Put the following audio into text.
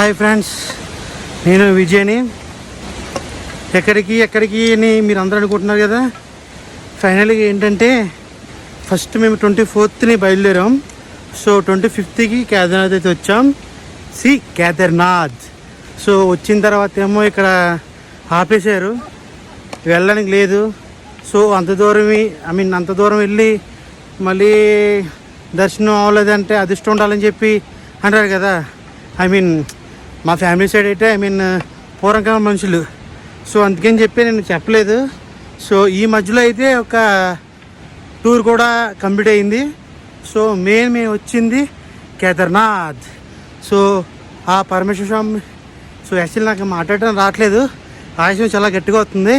Hi friends, నేను విజయ్ని. ఎక్కడికి అని మీరు అందరూ అనుకుంటున్నారు కదా. ఫైనల్గా ఏంటంటే ఫస్ట్ మేము 24th బయలుదేరాం. సో 25th కేదార్నాథ్ అయితే వచ్చాం. కేదార్నాథ్. సో వచ్చిన తర్వాత ఏమో ఇక్కడ ఆపేశారు, వెళ్ళడానికి లేదు. సో అంత దూరం వెళ్ళి మళ్ళీ దర్శనం అవ్వలేదంటే అదిష్టం ఉండాలని చెప్పి అంటారు కదా. మా ఫ్యామిలీ సైడ్ అయితే పూర్వకాలం మనుషులు. సో అందుకని చెప్పి నేను చెప్పలేదు. సో ఈ మధ్యలో అయితే ఒక టూర్ కూడా కంప్లీట్ అయింది. సో మేము వచ్చింది కేదార్నాథ్. సో ఆ పరమేశ్వర స్వామి. సో యాక్చువల్లీ నాకు మాట్లాడటం రావట్లేదు, ఆయుషం చాలా గట్టిగా వస్తుంది.